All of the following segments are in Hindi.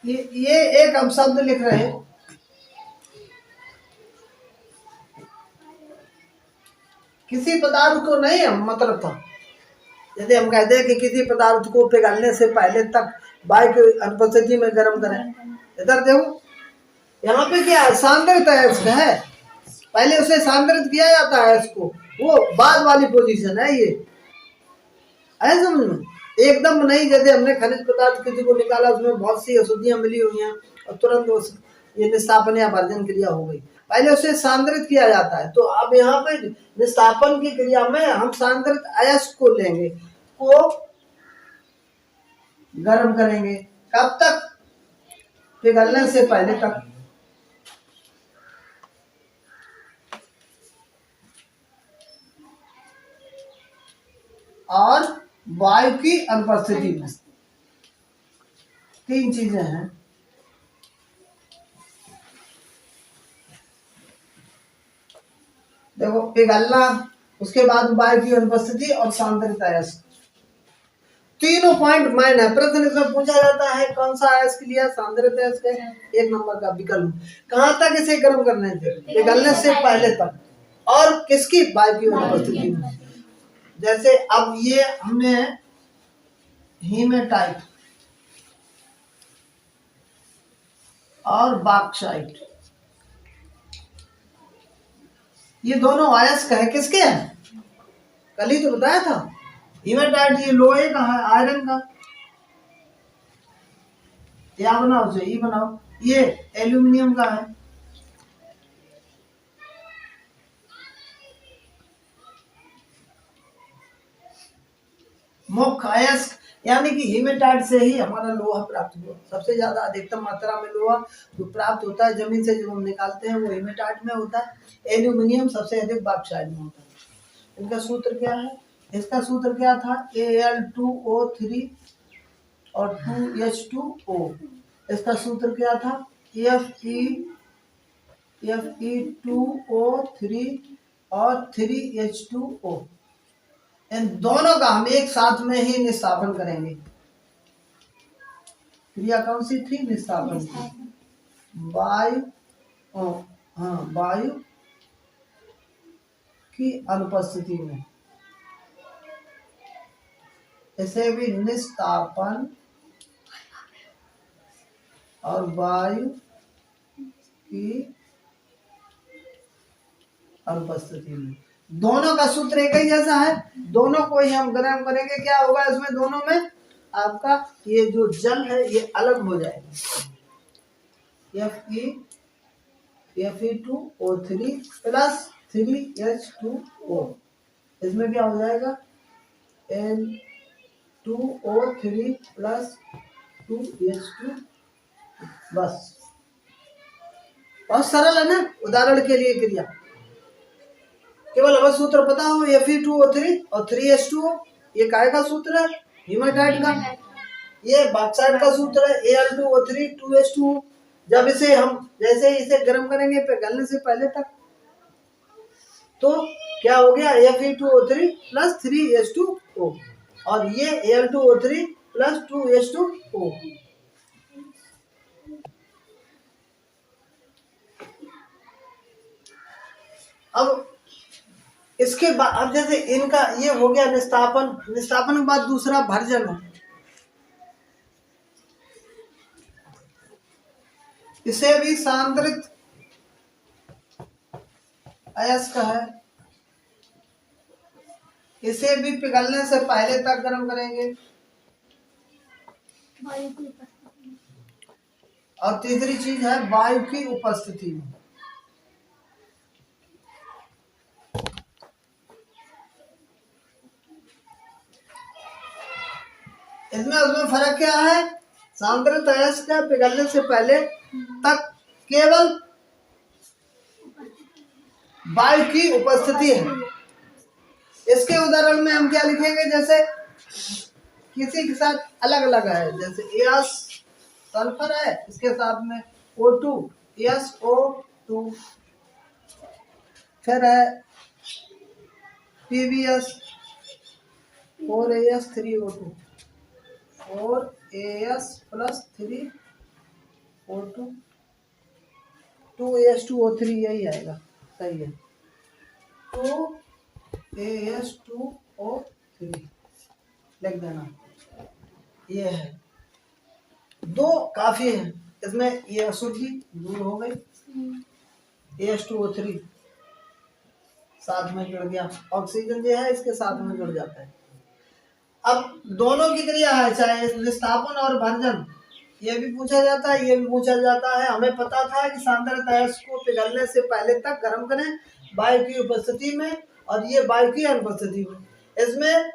ये एक हम शब्द लिख रहे हैं, किसी पदार्थ को नहीं हम मतलब था। यदि हम कहते हैं कि किसी पदार्थ को पिघलने से पहले तक वायु की अनुपस्थिति में गर्म करें, इधर देखो यहाँ पे क्या है, सांद्रित अयस्क है, पहले उसे सांद्रित किया जाता है इसको, वो बाद वाली पोजीशन है ये, है समझ में? एकदम नहीं, जैसे हमने खनिज पदार्थ किसी को निकाला उसमें बहुत सी अशुद्धियां मिली हुई हैं और तुरंत उस ये निस्तापन या वर्जन क्रिया हो गई, पहले उसे सांद्रित किया जाता है। तो अब यहाँ पे निस्तापन की क्रिया में हम सांद्रित अयस्क को लेंगे, को गर्म करेंगे, कब तक? पिघलने से पहले तक। और वायु की अनुपस्थिति में। तीन चीजें हैं। देखो, पिघलना, उसके बाद वायु की अनुपस्थिति और सांद्रित अयस्क, तीनों पॉइंट मैन है। प्रश्न इसमें पूछा जाता है कौन सा अयस्क लिया, सांद्रित अयस्क है, एक नंबर का विकल्प। कहां तक इसे गर्म करने थे? पिघलने से पहले तक। और किसकी? वायु की अनुपस्थिति में। जैसे अब ये हमने हीमेटाइट और बॉक्साइट, ये दोनों अयस्क है, किसके हैं? कल ही तो बताया था। हीमेटाइट ये लोहे का है, आयरन का, या बनाओ से ई बनाओ, ये एल्यूमिनियम का है। मुख्य अयस्क यानी कि हीमेटाइट से ही हमारा लोहा प्राप्त हुआ, सबसे ज्यादा अधिकतम मात्रा में लोहा जो प्राप्त होता है जमीन से, जब हम निकालते हैं वो हीमेटाइट में होता है। एल्यूमिनियम सबसे अधिक बॉक्साइट में होता है। इनका सूत्र क्या है? इसका सूत्र क्या था? Al2O3 और 2H2O। इसका सूत्र क्या था? Fe2O3 और 3H2O। इन दोनों का हम एक साथ में ही निस्तापन करेंगे। क्रिया कौन सी थी? निस्तापन की। वायु, हाँ, वायु की अनुपस्थिति में इसे भी निस्तापन और वायु की अनुपस्थिति में, दोनों का सूत्र एक ही जैसा है, दोनों को ही हम गर्म करेंगे। क्या होगा इसमें? दोनों में आपका ये जो जल है ये अलग हो जाएगा। Fe2O3 प्लस 3H2O, इसमें क्या हो जाएगा? N2O3 plus 2H2। बस, बहुत सरल है ना। उदाहरण के लिए क्रिया, केवल हमें सूत्र पता हो, Fe2O3 और 3H2O, ये काय का सूत्र है? हीमेटाइट का। ये बॉक्साइट का सूत्र है, Al2O3 2H2O। जब इसे हम जैसे इसे गर्म करेंगे पिघलने से पहले तक, तो क्या हो गया? Fe2O3 प्लस 3H2O, और ये Al2O3 प्लस 2H2O। अब इसके बाद, अब जैसे इनका ये हो गया निस्तापन, निस्तापन के बाद दूसरा भर्जन है। इसे भी सांद्रित अयस्क है, इसे भी पिघलने से पहले तक गर्म करेंगे। और तीसरी चीज है वायु की उपस्थिति में। इसमें उसमें फर्क क्या है? सांद्रित अयस्क का पिघलने से पहले तक केवल वायु की उपस्थिति है। इसके उदाहरण में हम क्या लिखेंगे? जैसे किसी के साथ अलग अलग है, जैसे एस सल्फर है, इसके साथ में O2 SO2, फिर है PbS 4As 3O2 4As plus 3 O2 2As2O3 यही आएगा, सही है। 2As2O3 लिख देना, ये है। 2 काफी है, इसमें ये अशुद्धि दूर हो गई, As2O3 साथ में जुड़ गया, ऑक्सीजन जो है इसके साथ में जुड़ जाता है। अब दोनों की क्रिया है, चाहे विस्थापन और भंजन, ये भी पूछा जाता है, ये भी पूछा जाता है। हमें पता था कि सांद्रता S को पिघलने से पहले तक गर्म करें वायु की उपस्थिति में, और ये वायु की अनुपस्थिति में। इसमें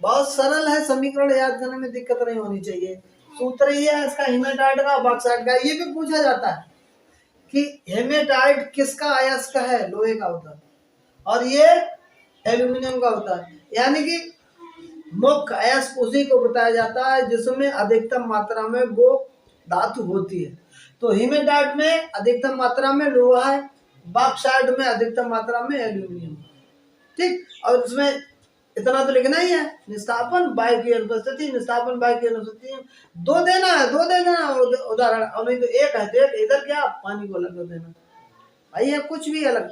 बहुत सरल है, समीकरण याद करने में दिक्कत नहीं होनी चाहिए। सूत्र ही है इसका हेमेटाइट का, बॉक्साइट का। ये भी पूछा जाता है कि हेमेटाइट किसका अयस्क है, लोहे का होता है, और ये एल्यूमिनियम का होता है। यानी कि मुख्य अयस्क उसी को बताया जाता है जिसमें अधिकतम मात्रा में वो धातु होती है। तो हेमेटाइट में अधिकतम मात्रा में लोहा है, बॉक्साइट में अधिकतम मात्रा में एल्यूमिनियम। ठीक, और इसमें इतना तो लिखना ही है, निस्तापन वायु की अनुपस्थिति, निस्तापन वायु की अनुपस्थिति। 2 देना है, 2 दे देना उदाहरण, और नहीं तो 1 है तो 1। इधर क्या पानी को अलग कर देना, भाई है कुछ भी अलग।